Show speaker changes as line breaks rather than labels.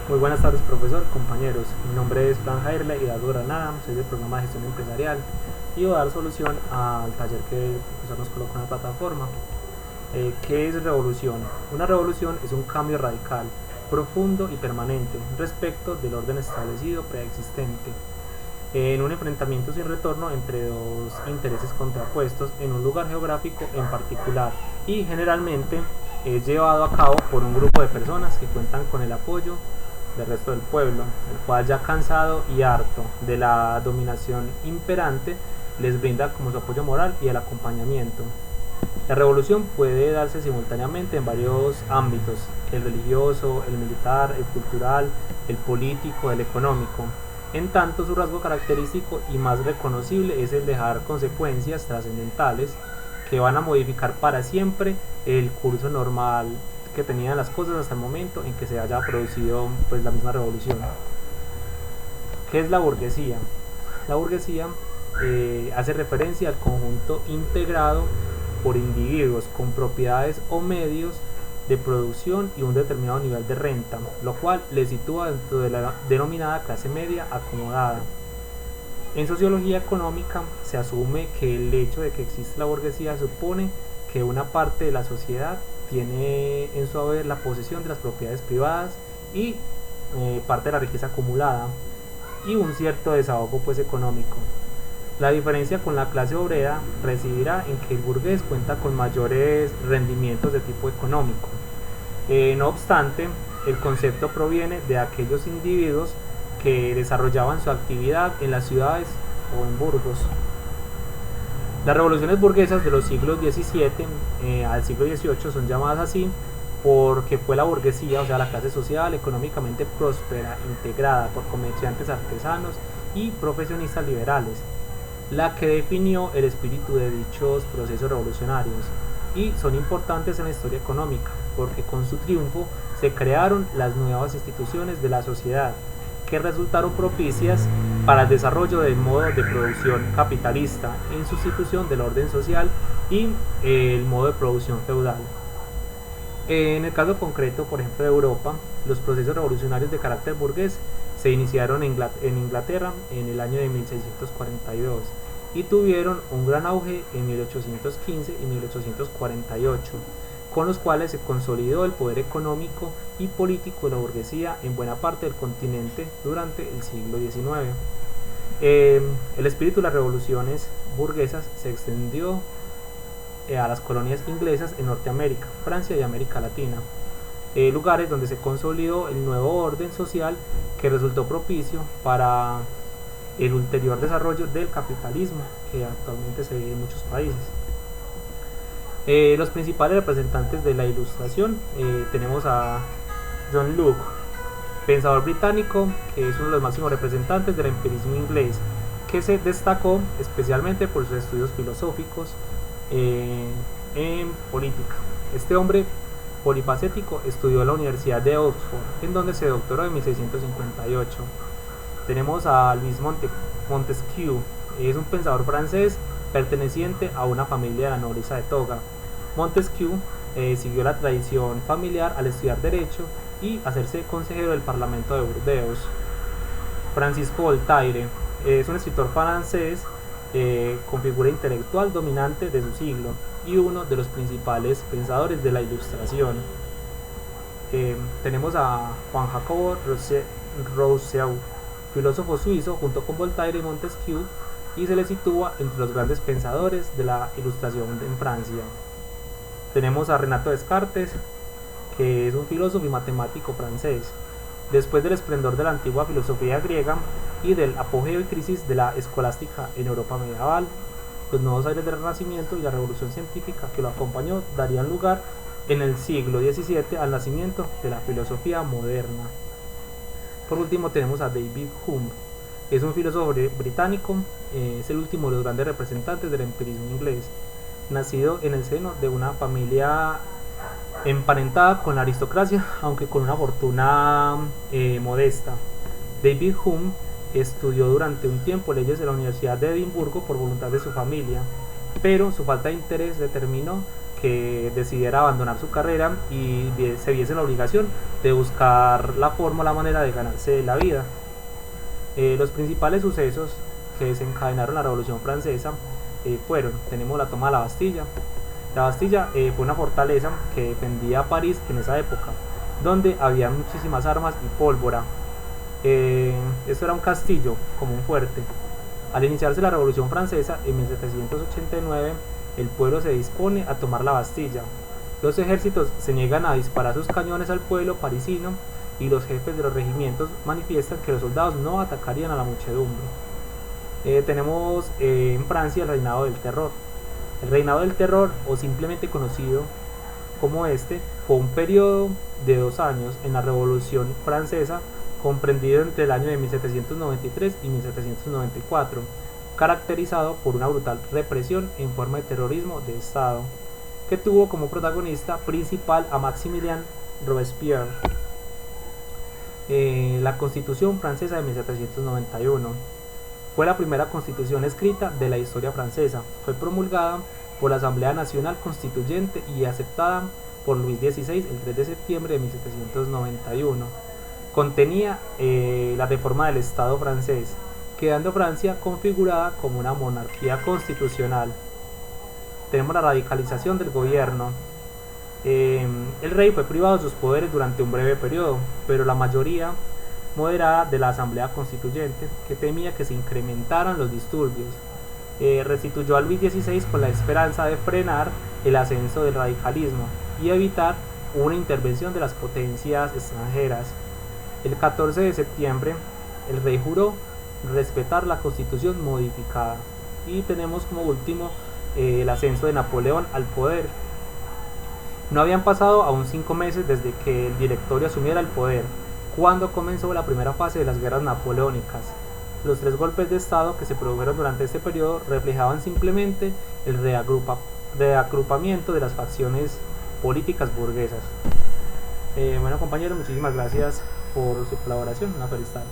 Muy buenas tardes, profesor, compañeros. Mi nombre es Fran Jairle Hidalgo Granada, soy del programa de gestión empresarial y voy a dar solución al taller que el profesor nos colocó en la plataforma. ¿Qué es revolución? Una revolución es un cambio radical, profundo y permanente respecto del orden establecido preexistente, en un enfrentamiento sin retorno entre dos intereses contrapuestos en un lugar geográfico en particular, y generalmente es llevado a cabo por un grupo de personas que cuentan con el apoyo del resto del pueblo, el cual, ya cansado y harto de la dominación imperante, les brinda como su apoyo moral y el acompañamiento. La revolución puede darse simultáneamente en varios ámbitos: el religioso, el militar, el cultural, el político, el económico. En tanto, su rasgo característico y más reconocible es el dejar consecuencias trascendentales que van a modificar para siempre el curso normal que tenían las cosas hasta el momento en que se haya producido pues la misma revolución. ¿Qué es la burguesía? La burguesía hace referencia al conjunto integrado por individuos con propiedades o medios de producción y un determinado nivel de renta, lo cual le sitúa dentro de la denominada clase media acomodada. En sociología económica se asume que el hecho de que existe la burguesía supone que una parte de la sociedad tiene en su haber la posesión de las propiedades privadas y parte de la riqueza acumulada y un cierto desahogo pues económico. La diferencia con la clase obrera residirá en que el burgués cuenta con mayores rendimientos de tipo económico. No obstante, el concepto proviene de aquellos individuos que desarrollaban su actividad en las ciudades o en burgos. Las revoluciones burguesas de los siglos XVII al siglo XVIII son llamadas así porque fue la burguesía, o sea la clase social económicamente próspera, integrada por comerciantes, artesanos y profesionistas liberales, la que definió el espíritu de dichos procesos revolucionarios, y son importantes en la historia económica porque con su triunfo se crearon las nuevas instituciones de la sociedad que resultaron propicias para el desarrollo del modo de producción capitalista en sustitución del orden social y el modo de producción feudal. En el caso concreto, por ejemplo, de Europa, los procesos revolucionarios de carácter burgués se iniciaron en Inglaterra en el año de 1642 y tuvieron un gran auge en 1815 y 1848, con los cuales se consolidó el poder económico y político de la burguesía en buena parte del continente durante el siglo XIX. El espíritu de las revoluciones burguesas se extendió a las colonias inglesas en Norteamérica, Francia y América Latina, lugares donde se consolidó el nuevo orden social que resultó propicio para el ulterior desarrollo del capitalismo que actualmente se vive en muchos países. Los principales representantes de la Ilustración, tenemos a John Locke, pensador británico que es uno de los máximos representantes del empirismo inglés, que se destacó especialmente por sus estudios filosóficos en política. Este hombre polifacético estudió en la Universidad de Oxford, en donde se doctoró en 1658. Tenemos a Louis Montesquieu, es un pensador francés perteneciente a una familia de la nobleza de toga. Montesquieu siguió la tradición familiar al estudiar derecho y hacerse consejero del Parlamento de Burdeos. Francisco Voltaire es un escritor francés con figura intelectual dominante de su siglo y uno de los principales pensadores de la Ilustración. Tenemos a Juan Jacobo Rousseau, filósofo suizo, junto con Voltaire y Montesquieu, y se le sitúa entre los grandes pensadores de la Ilustración en Francia. Tenemos a Renato Descartes, que es un filósofo y matemático francés. Después del esplendor de la antigua filosofía griega y del apogeo y crisis de la escolástica en Europa medieval, los nuevos aires del Renacimiento y la revolución científica que lo acompañó darían lugar en el siglo XVII al nacimiento de la filosofía moderna. Por último tenemos a David Hume, es un filósofo británico, es el último de los grandes representantes del empirismo inglés, nacido en el seno de una familia emparentada con la aristocracia, aunque con una fortuna modesta. David Hume estudió durante un tiempo leyes de la Universidad de Edimburgo por voluntad de su familia, pero su falta de interés determinó que decidiera abandonar su carrera y se viese en la obligación de buscar la forma, la manera de ganarse la vida. Los principales sucesos que desencadenaron la Revolución Francesa tenemos la toma de la Bastilla. La Bastilla fue una fortaleza que defendía París en esa época, donde había muchísimas armas y pólvora. Esto era un castillo, como un fuerte. Al iniciarse la Revolución Francesa en 1789, el pueblo se dispone a tomar la Bastilla. Los ejércitos se niegan a disparar sus cañones al pueblo parisino y los jefes de los regimientos manifiestan que los soldados no atacarían a la muchedumbre. Tenemos en Francia el reinado del terror. El reinado del terror, o simplemente conocido como fue un periodo de 2 años en la Revolución Francesa, comprendido entre el año de 1793 y 1794, caracterizado por una brutal represión en forma de terrorismo de Estado, que tuvo como protagonista principal a Maximilien Robespierre. La Constitución Francesa de 1791 fue la primera constitución escrita de la historia francesa. Fue promulgada por la Asamblea Nacional Constituyente y aceptada por Luis XVI el 3 de septiembre de 1791. Contenía la reforma del Estado francés, quedando Francia configurada como una monarquía constitucional. Tenemos la radicalización del gobierno. El rey fue privado de sus poderes durante un breve periodo, pero la mayoría moderada de la Asamblea Constituyente, que temía que se incrementaran los disturbios, restituyó a Luis XVI con la esperanza de frenar el ascenso del radicalismo y evitar una intervención de las potencias extranjeras. El 14 de septiembre, el rey juró respetar la Constitución modificada. Y tenemos como último el ascenso de Napoleón al poder. No habían pasado aún 5 meses desde que el Directorio asumiera el poder, cuando comenzó la primera fase de las guerras napoleónicas. Los 3 golpes de Estado que se produjeron durante este periodo reflejaban simplemente el reagrupamiento de las facciones políticas burguesas. Bueno, compañeros, muchísimas gracias por su colaboración. Una feliz tarde.